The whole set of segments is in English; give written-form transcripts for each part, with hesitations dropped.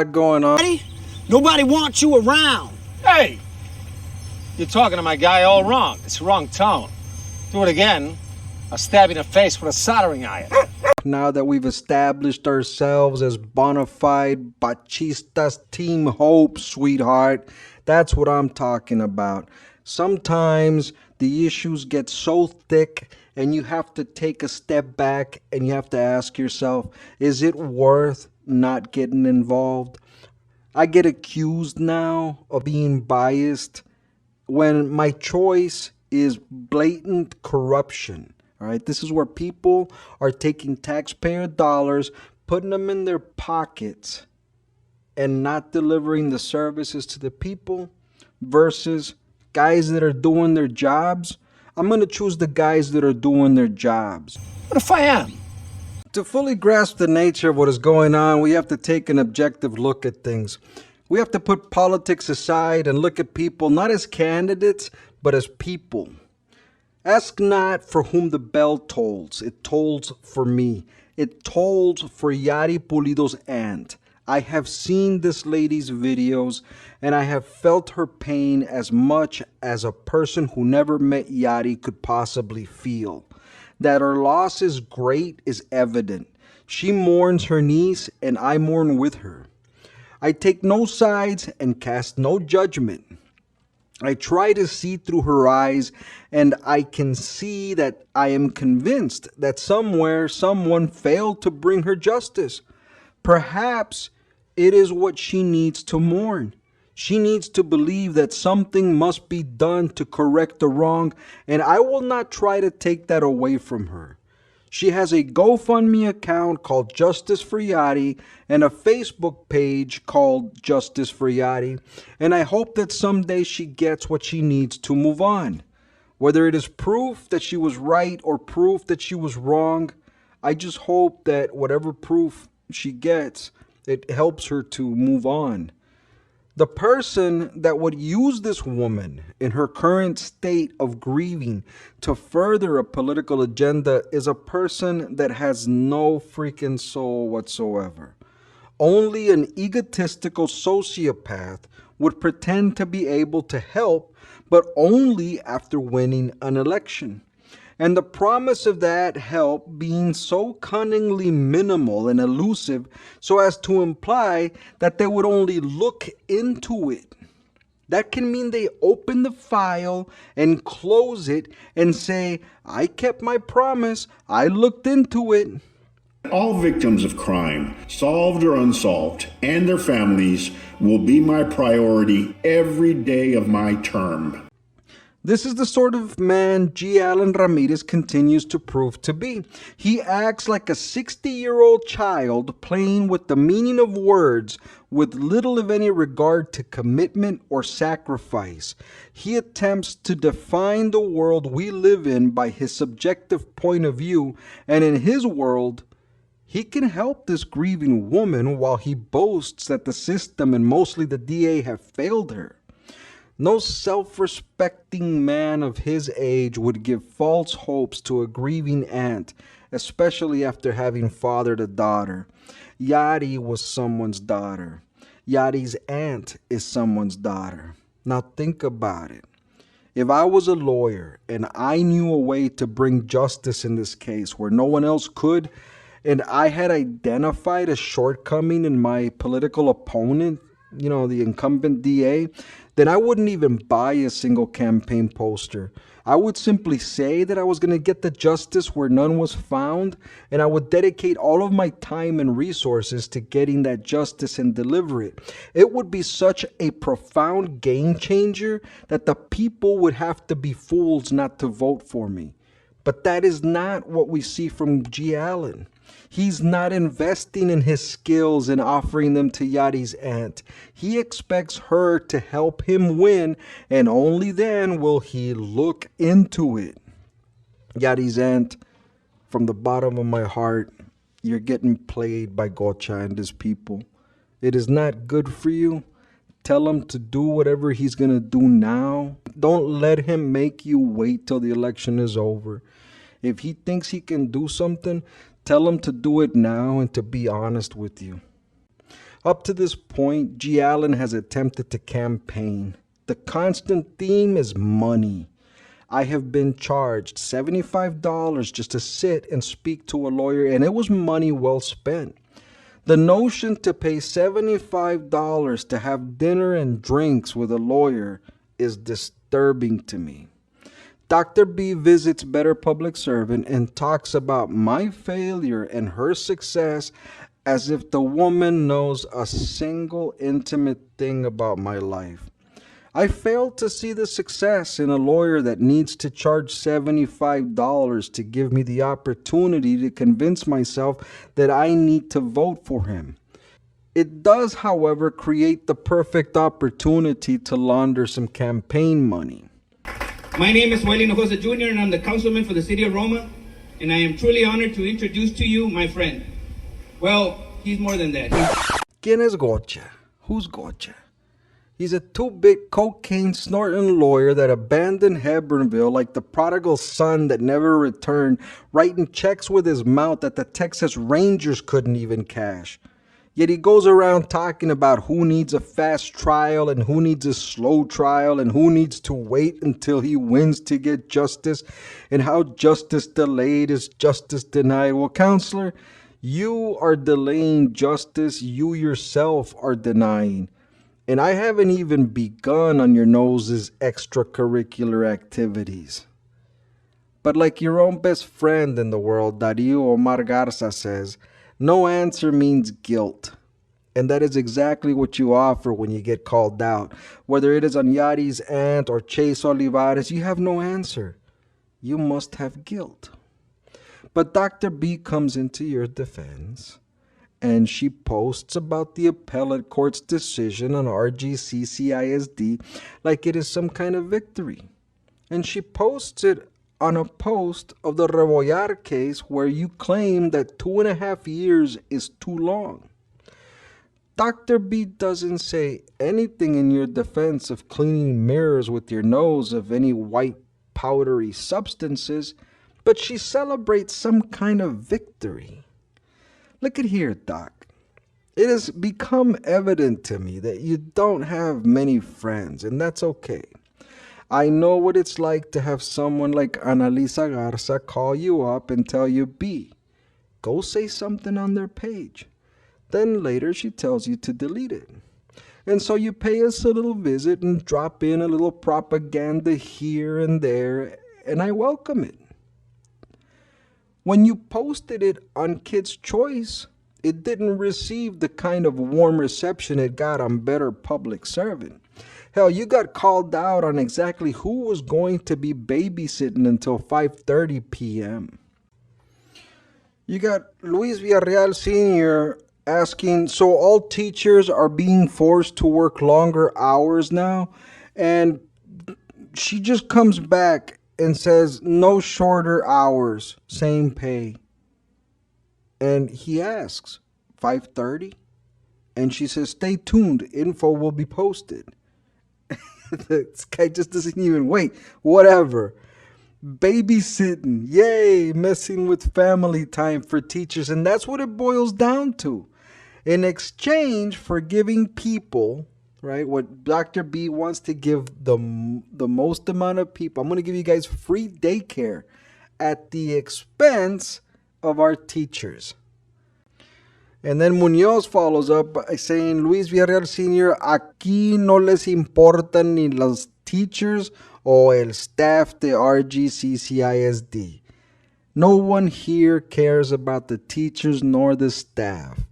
lot going on. Nobody wants you around. Hey! You're talking to my guy all wrong. It's the wrong tone. Do it again, I'll stab you in the face with a soldering iron. Now that we've established ourselves as bona fide Bachistas Team Hope, sweetheart, that's what I'm talking about. Sometimes the issues get so thick and you have to take a step back and you have to ask yourself, is it worth not getting involved? I get accused now of being biased when my choice is blatant corruption. All right, this is where people are taking taxpayer dollars, putting them in their pockets, and not delivering the services to the people versus guys that are doing their jobs. I'm going to choose the guys that are doing their jobs. What if I am? To fully grasp the nature of what is going on, we have to take an objective look at things. We have to put politics aside and look at people not as candidates, but as people. Ask not for whom the bell tolls. It tolls for me. It tolls for Yari Pulido's aunt. I have seen this lady's videos and I have felt her pain as much as a person who never met Yari could possibly feel. That her loss is great is evident. She mourns her niece and I mourn with her. I take no sides and cast no judgment. I try to see through her eyes and I can see that I am convinced that somewhere someone failed to bring her justice. Perhaps it is what she needs to mourn. She needs to believe that something must be done to correct the wrong, and I will not try to take that away from her. She has a GoFundMe account called Justice for Yari and a Facebook page called Justice for Yari, and I hope that someday she gets what she needs to move on. Whether it is proof that she was right or proof that she was wrong, I just hope that whatever proof she gets, it helps her to move on. The person that would use this woman in her current state of grieving to further a political agenda is a person that has no freaking soul whatsoever. Only an egotistical sociopath would pretend to be able to help, but only after winning an election. And the promise of that help being so cunningly minimal and elusive so as to imply that they would only look into it. That can mean they open the file and close it and say, I kept my promise, I looked into it. All victims of crime, solved or unsolved, and their families will be my priority every day of my term. This is the sort of man G. Allen Ramirez continues to prove to be. He acts like a 60-year-old child playing with the meaning of words with little if any regard to commitment or sacrifice. He attempts to define the world we live in by his subjective point of view, and in his world, he can help this grieving woman while he boasts that the system and mostly the DA have failed her. No self-respecting man of his age would give false hopes to a grieving aunt, especially after having fathered a daughter. Yari was someone's daughter. Yari's aunt is someone's daughter. Now think about it. If I was a lawyer and I knew a way to bring justice in this case where no one else could, and I had identified a shortcoming in my political opponent, the incumbent DA, then I wouldn't even buy a single campaign poster. I would simply say that I was going to get the justice where none was found, and I would dedicate all of my time and resources to getting that justice and deliver it. It would be such a profound game changer that the people would have to be fools not to vote for me. But that is not what we see from G. Allen. He's not investing in his skills and offering them to Yadi's aunt. He expects her to help him win, and only then will he look into it. Yadi's aunt, from the bottom of my heart, you're getting played by Gocha and his people. It is not good for you. Tell him to do whatever he's going to do now. Don't let him make you wait till the election is over. If he thinks he can do something, tell him to do it now and to be honest with you. Up to this point, G. Allen has attempted to campaign. The constant theme is money. I have been charged $75 just to sit and speak to a lawyer, and it was money well spent. The notion to pay $75 to have dinner and drinks with a lawyer is disturbing to me. Dr. B visits Better Public Servant and talks about my failure and her success as if the woman knows a single intimate thing about my life. I fail to see the success in a lawyer that needs to charge $75 to give me the opportunity to convince myself that I need to vote for him. It does, however, create the perfect opportunity to launder some campaign money. My name is Joel Hinojosa Jr., and I'm the councilman for the city of Roma, and I am truly honored to introduce to you my friend. Well, he's more than that. ¿Quién es Gocha? Who's Gocha? He's a two-bit cocaine-snorting lawyer that abandoned Hebronville like the prodigal son that never returned, writing checks with his mouth that the Texas Rangers couldn't even cash. Yet he goes around talking about who needs a fast trial and who needs a slow trial and who needs to wait until he wins to get justice and how justice delayed is justice denied. Well, counselor, you are delaying justice you yourself are denying. And I haven't even begun on your nose's extracurricular activities. But like your own best friend in the world, Dario Omar Garza, says, no answer means guilt. And that is exactly what you offer when you get called out. Whether it is on Yadi's aunt or Chase Olivares, you have no answer. You must have guilt. But Dr. B comes into your defense, and she posts about the appellate court's decision on RGCCISD like it is some kind of victory. And she posts it on a post of the Rebollar case where you claim that 2.5 years is too long. Dr. B doesn't say anything in your defense of cleaning mirrors with your nose of any white powdery substances, but she celebrates some kind of victory. Look at here, Doc. It has become evident to me that you don't have many friends, and that's okay. I know what it's like to have someone like Annalisa Garza call you up and tell you, B, go say something on their page. Then later she tells you to delete it. And so you pay us a little visit and drop in a little propaganda here and there, and I welcome it. When you posted it on Kids' Choice, it didn't receive the kind of warm reception it got on Better Public Servant. Hell, you got called out on exactly who was going to be babysitting until 5:30 p.m. You got Luis Villarreal Sr. asking, so all teachers are being forced to work longer hours now? And she just comes back and says, no shorter hours, same pay. And he asks, 5:30? And she says, stay tuned, info will be posted. This guy just doesn't even wait. Whatever. Babysitting, yay, messing with family time for teachers. And that's what it boils down to. In exchange for giving people, right, what Dr. B wants to give the most amount of people, I'm going to give you guys free daycare at the expense of our teachers. And then Muñoz follows up by saying, Luis Villarreal Sr., aquí no les importan ni los teachers o el staff de RGCCISD. No one here cares about the teachers nor the staff.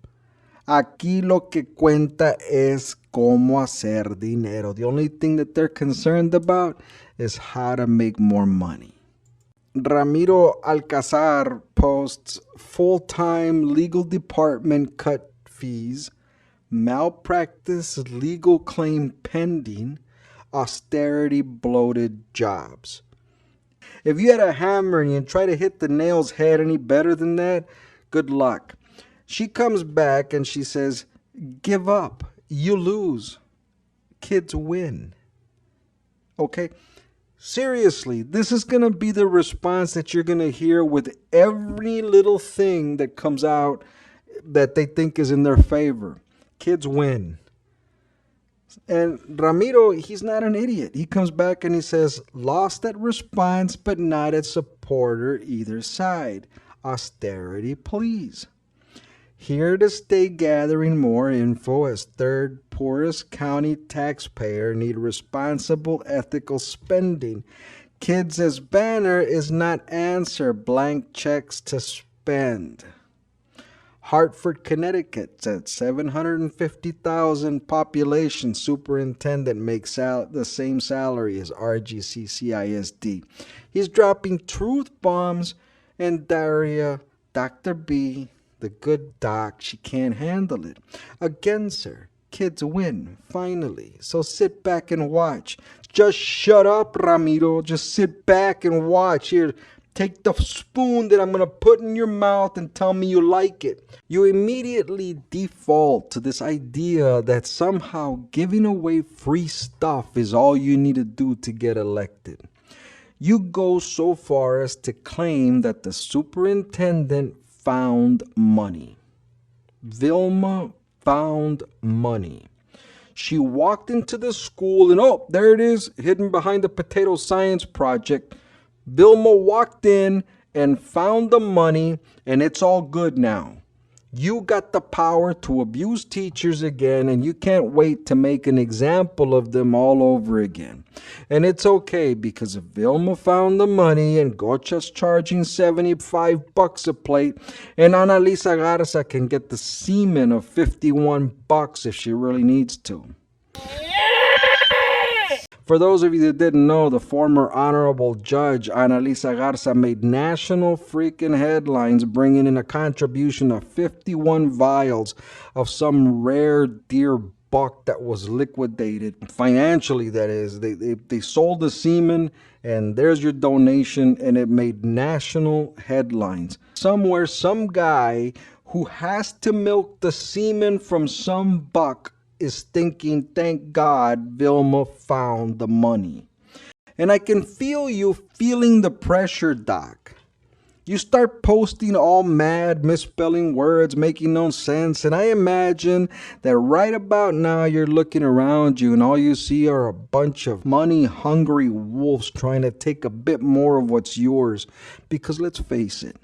Aquí lo que cuenta es cómo hacer dinero. The only thing that they're concerned about is how to make more money. Ramiro Alcazar posts, full-time legal department cut fees, malpractice legal claim pending, austerity bloated jobs. If you had a hammer and you try to hit the nail's head any better than that, good luck. She comes back and she says, give up, you lose, kids win. Okay? Seriously, this is going to be the response that you're going to hear with every little thing that comes out that they think is in their favor. Kids win. And Ramiro, he's not an idiot. He comes back and he says, lost at response, but not at supporter either side. Austerity, please. Here to stay gathering more info as third poorest county taxpayer need responsible ethical spending. Kids as banner is not answer, blank checks to spend. Hartford, Connecticut at 750,000 population. Superintendent makes the same salary as RGC CISD. He's dropping truth bombs, and Daria, Dr. B, the good doc, she can't handle it. Against her, kids win, finally. So sit back and watch. Just shut up, Ramiro. Just sit back and watch. Here, take the spoon that I'm going to put in your mouth and tell me you like it. You immediately default to this idea that somehow giving away free stuff is all you need to do to get elected. You go so far as to claim that the superintendent found money. Vilma found money. She walked into the school and oh, there it is, hidden behind the potato science project. Vilma walked in and found the money, and it's all good now. You got the power to abuse teachers again, and you can't wait to make an example of them all over again. And it's okay, because if Vilma found the money and Gocha's charging $75 a plate, and Annalisa Garza can get the semen of $51 if she really needs to. For those of you that didn't know, the former honorable judge Annalisa Garza made national freaking headlines, bringing in a contribution of 51 vials of some rare deer buck that was liquidated financially. That is, they sold the semen, and there's your donation, and it made national headlines. Somewhere, some guy who has to milk the semen from some buck is thinking, thank God Vilma found the money. And I can feel you feeling the pressure, Doc. You start posting all mad, misspelling words, making no sense, and I imagine that right about now you're looking around you and all you see are a bunch of money-hungry wolves trying to take a bit more of what's yours. Because let's face it,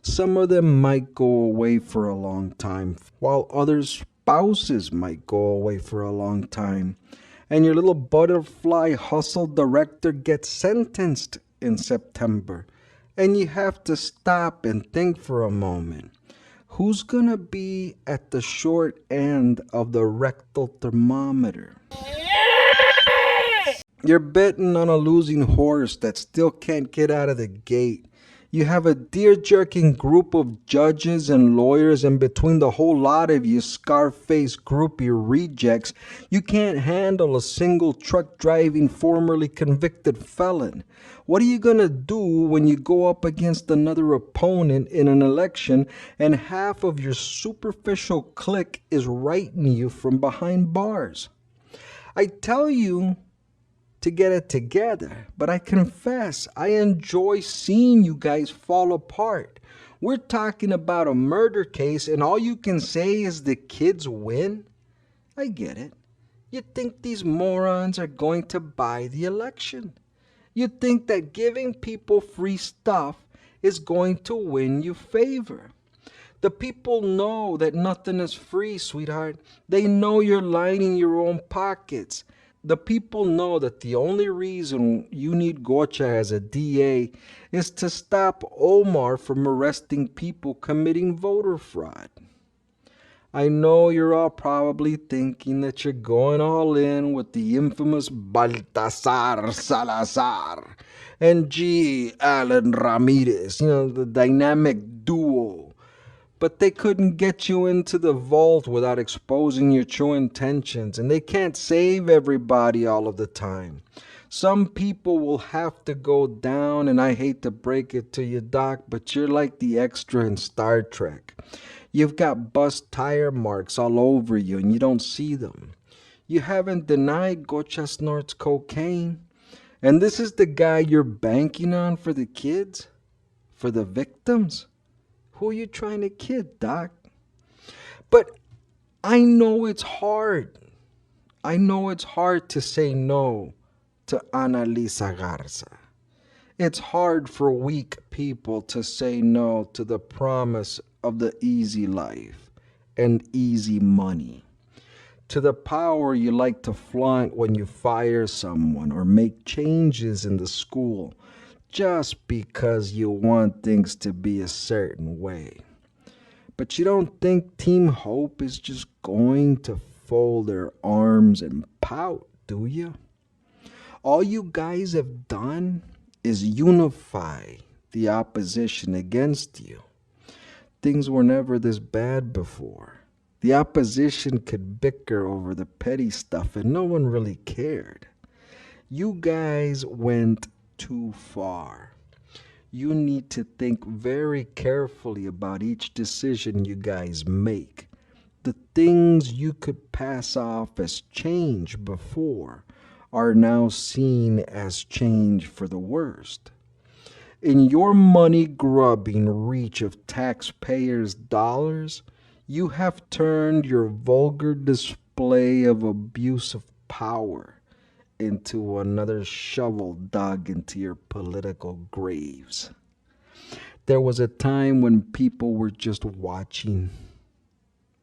some of them might go away for a long time, while others spouses might go away for a long time, and your little butterfly hustle director gets sentenced in September, and you have to stop and think for a moment. Who's gonna be at the short end of the rectal thermometer? You're betting on a losing horse that still can't get out of the gate. You have a deer-jerking group of judges and lawyers, and between the whole lot of you scar-face groupie rejects, you can't handle a single truck-driving, formerly convicted felon. What are you going to do when you go up against another opponent in an election and half of your superficial clique is writing you from behind bars? I tell you to get it together, but I confess I enjoy seeing you guys fall apart. We're talking about a murder case and all you can say is the kids win? I get it. You think these morons are going to buy the election. You think that giving people free stuff is going to win you favor. The people know that nothing is free, sweetheart. They know you're lining your own pockets. The people know that the only reason you need Gocha as a DA is to stop Omar from arresting people committing voter fraud. I know you're all probably thinking that you're going all in with the infamous Baltasar Salazar and G. Alan Ramirez, the dynamic duo. But they couldn't get you into the vault without exposing your true intentions, and they can't save everybody all of the time. Some people will have to go down, and I hate to break it to you, Doc, but you're like the extra in Star Trek. You've got bust tire marks all over you, and you don't see them. You haven't denied Gocha snorts cocaine, and this is the guy you're banking on for the kids? For the victims? Who are you trying to kid, Doc? But I know it's hard. I know it's hard to say no to Annalisa Garza. It's hard for weak people to say no to the promise of the easy life and easy money, to the power you like to flaunt when you fire someone or make changes in the school just because you want things to be a certain way. But you don't think Team Hope is just going to fold their arms and pout, do you? All you guys have done is unify the opposition against you. Things were never this bad before. The opposition could bicker over the petty stuff and no one really cared. You guys went too far. You need to think very carefully about each decision you guys make. The things you could pass off as change before are now seen as change for the worst. In your money-grubbing reach of taxpayers' dollars, you have turned your vulgar display of abuse of power into another shovel dug into your political graves. There was a time when people were just watching.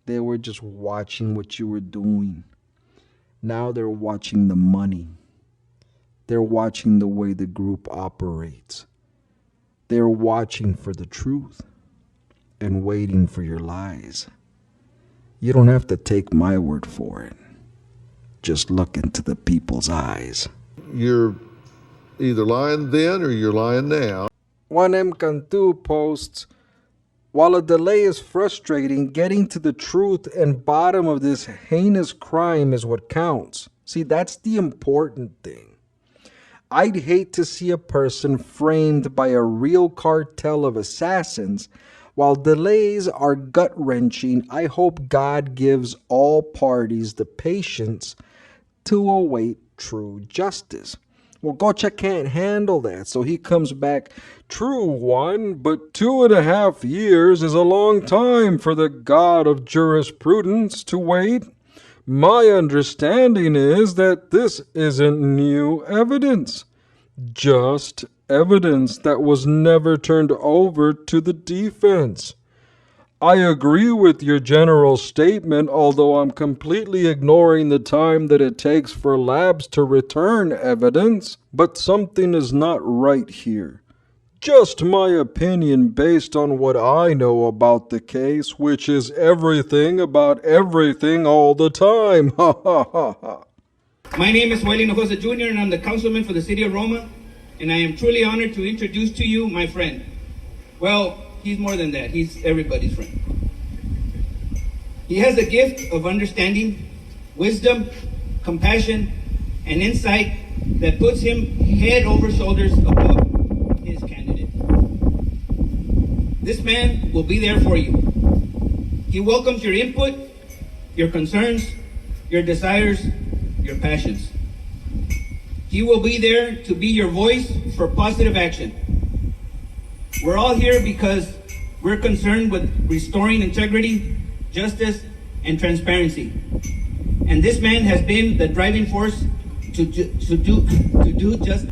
They were just watching what you were doing. Now they're watching the money. They're watching the way the group operates. They're watching for the truth and waiting for your lies. You don't have to take my word for it. Just look into the people's eyes. You're either lying then or you're lying now. Juan M. Cantu posts, while a delay is frustrating, getting to the truth and bottom of this heinous crime is what counts. See, that's the important thing. I'd hate to see a person framed by a real cartel of assassins. While delays are gut-wrenching, I hope God gives all parties the patience to await true justice. Well, Gocha can't handle that, so he comes back, true one, but 2.5 years is a long time for the God of jurisprudence to wait. My understanding is that this isn't new evidence, just evidence that was never turned over to the defense. I agree with your general statement, although I'm completely ignoring the time that it takes for labs to return evidence. But something is not right here. Just my opinion based on what I know about the case, which is everything about everything all the time. Ha ha ha ha. My name is Joel Hinojosa Jr. and I'm the councilman for the city of Roma, and I am truly honored to introduce to you my friend. Well, he's more than that. He's everybody's friend. He has the gift of understanding, wisdom, compassion, and insight that puts him head over shoulders above his candidate. This man will be there for you. He welcomes your input, your concerns, your desires, your passions. He will be there to be your voice for positive action. We're all here because we're concerned with restoring integrity, justice, and transparency. And this man has been the driving force to do just